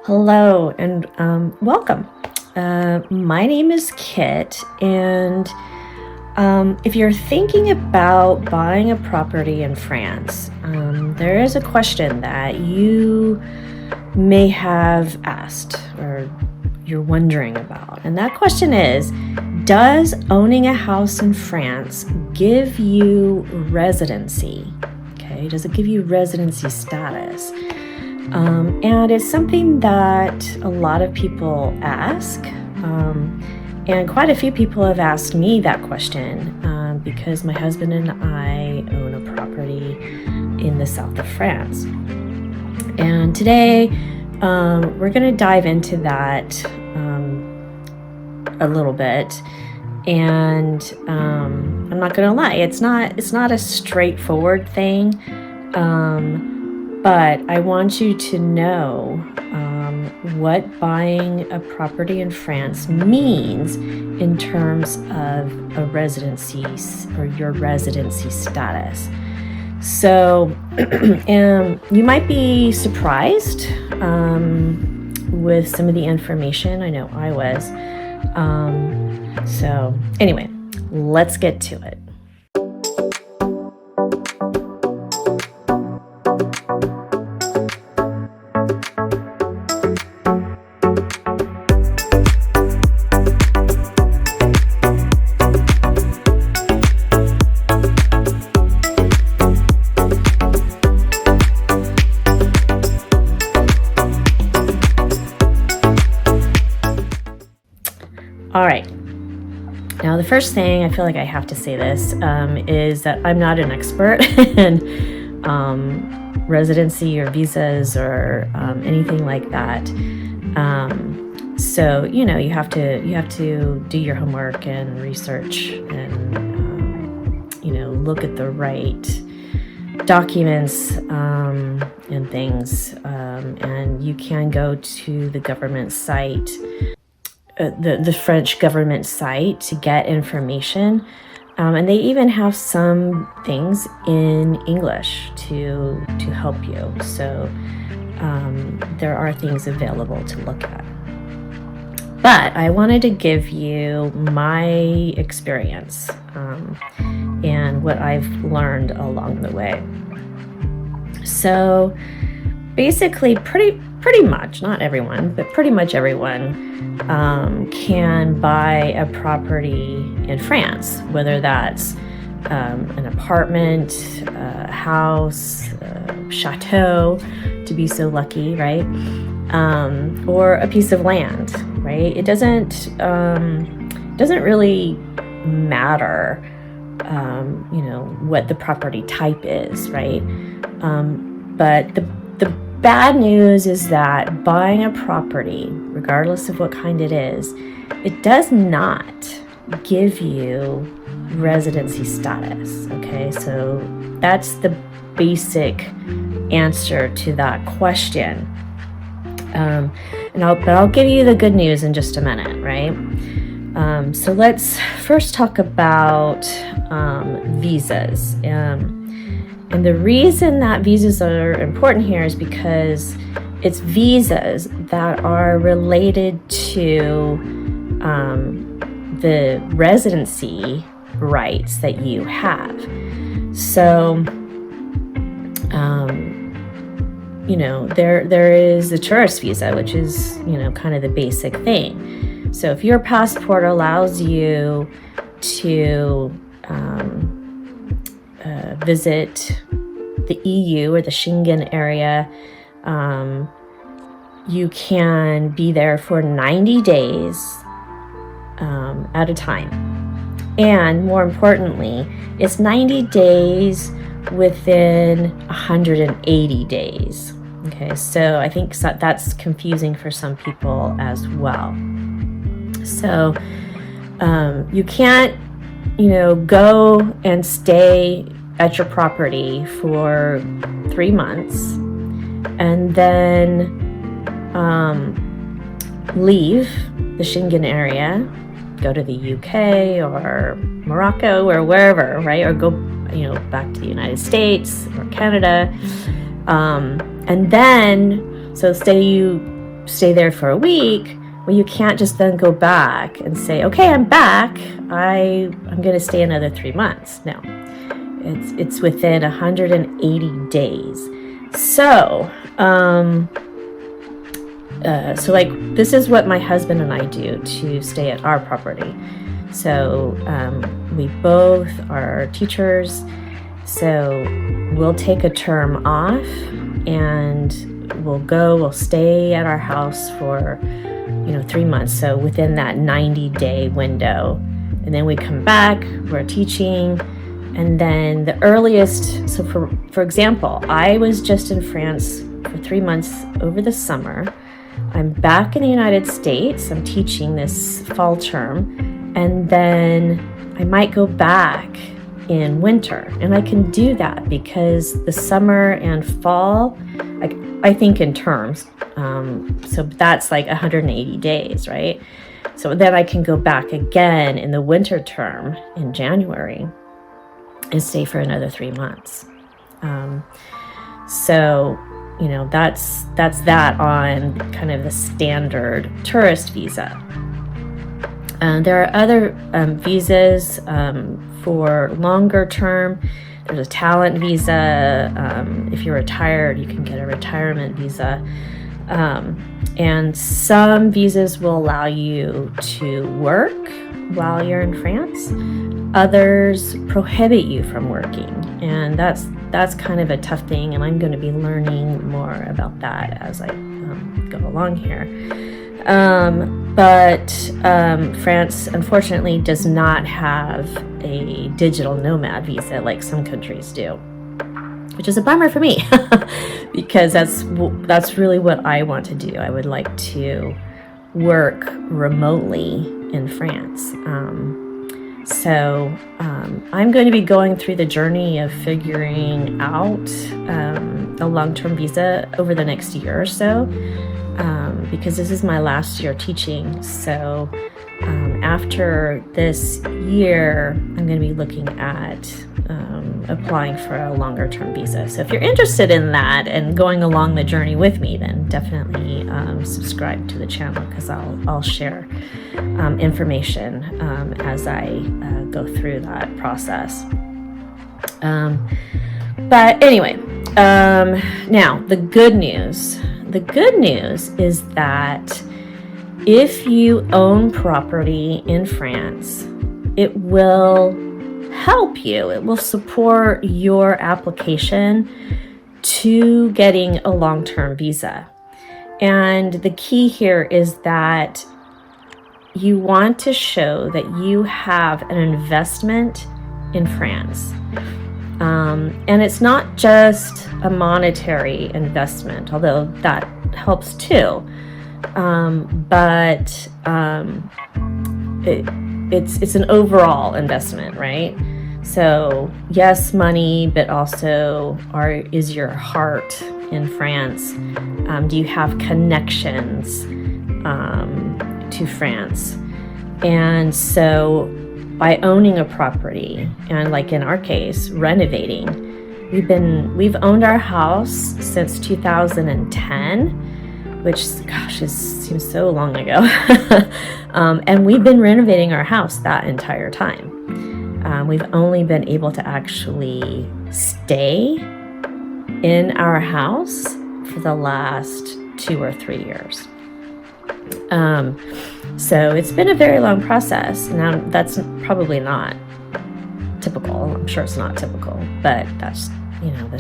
Hello and welcome. My name is Kit, and if you're thinking about buying a property in France, there is a question that you may have asked or you're wondering about. And that question is, does owning a house in France give you residency? Okay, does it give you residency status? And it's something that a lot of people ask, and quite a few people have asked me that question because my husband and I own a property in the south of France. And today we're going to dive into that a little bit. And I'm not going to lie, it's not a straightforward thing. But I want you to know what buying a property in France means in terms of a residency or your residency status. So you might be surprised with some of the information. I know I was. So anyway, let's get to it. All right. Now, the first thing, I feel like I have to say this, is that I'm not an expert in residency or visas or anything like that. So, you know, you have to do your homework and research and, look at the right documents and things. And you can go to the government site, the French government site, to get information, and they even have some things in English to help you. So there are things available to look at. But I wanted to give you my experience and what I've learned along the way. So basically, pretty much, not everyone, but pretty much everyone can buy a property in France, whether that's an apartment, a house, a chateau, to be so lucky, right? Or a piece of land, right? It doesn't really matter, what the property type is, right? But the bad news is that buying a property, regardless of what kind it is, it does not give you residency status, okay? So that's the basic answer to that question. But I'll give you the good news in just a minute, right? So let's first talk about visas. And the reason that visas are important here is because it's visas that are related to the residency rights that you have. So, there is the tourist visa, which is, kind of the basic thing. So if your passport allows you to visit the EU or the Schengen area, you can be there for 90 days at a time. And more importantly, it's 90 days within 180 days. Okay, so I think that's confusing for some people as well. So you can't, go and stay at your property for 3 months and then leave the Schengen area, go to the UK or Morocco or wherever, right? Or go, back to the United States or Canada. And then, so say you stay there for a week, well, you can't just then go back and say, okay, I'm back. I'm going to stay another 3 months. No, it's within 180 days. So, so like this is what my husband and I do to stay at our property. So we both are teachers. So we'll take a term off and we'll stay at our house for 3 months. So within that 90-day window, and then we come back, we're teaching. And then the earliest, so for example, I was just in France for 3 months over the summer. I'm back in the United States. I'm teaching this fall term, and then I might go back in winter. And I can do that because the summer and fall, I think in terms. So that's like 180 days, right? So then I can go back again in the winter term in January and stay for another 3 months. So, that's that on kind of the standard tourist visa. There are other visas for longer term. There's a talent visa. If you're retired, you can get a retirement visa. And some visas will allow you to work while you're in France. Others prohibit you from working, and that's kind of a tough thing, and I'm going to be learning more about that as I go along here. But France, unfortunately, does not have a digital nomad visa like some countries do, which is a bummer for me because that's really what I want to do. I would like to work remotely in France. So I'm going to be going through the journey of figuring out a long-term visa over the next year or so, because this is my last year teaching. So after this year, I'm going to be looking at applying for a longer-term visa. So if you're interested in that and going along the journey with me, then definitely subscribe to the channel, because I'll share information as I go through that process. But anyway, now the good news. The good news is that if you own property in France, it will help you. It will support your application to getting a long-term visa. And the key here is that you want to show that you have an investment in France. And it's not just a monetary investment, although that helps too. But it's an overall investment, right? So yes, money, but also is your heart in France? Do you have connections to France? And so by owning a property, and like in our case, renovating, we've owned our house since 2010, which, seems so long ago. And we've been renovating our house that entire time. We've only been able to actually stay in our house for the last 2 or 3 years. So it's been a very long process. Now, that's probably not typical. I'm sure it's not typical, but that's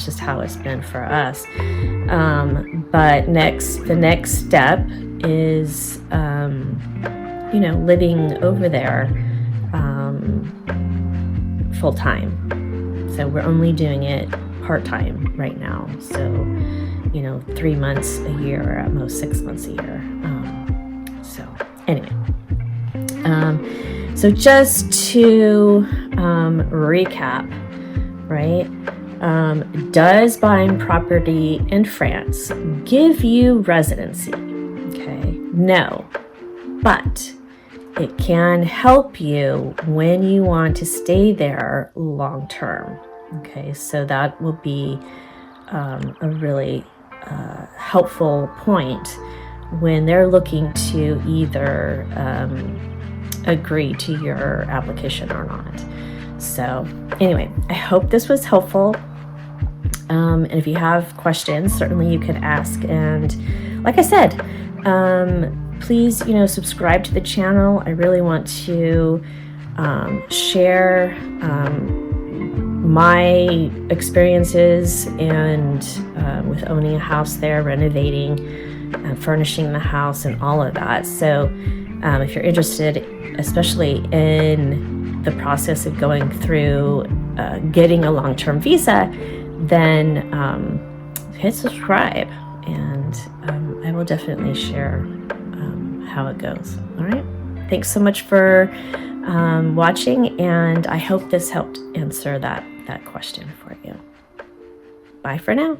just how it's been for us. But the next step is, living over there full time. So we're only doing it part-time right now. So, 3 months a year, or at most 6 months a year. So anyway, so just to recap, right? Does buying property in France give you residency? Okay, no, but it can help you when you want to stay there long term. Okay, so that will be a really helpful point when they're looking to either agree to your application or not. So anyway, I hope this was helpful. And if you have questions, certainly you could ask. And like I said, please, subscribe to the channel. I really want to share my experiences and with owning a house there, renovating, furnishing the house, and all of that. So if you're interested, especially in the process of going through getting a long-term visa, then hit subscribe, and I will definitely share how it goes. All right. Thanks so much for watching, and I hope this helped answer that question for you. Bye for now.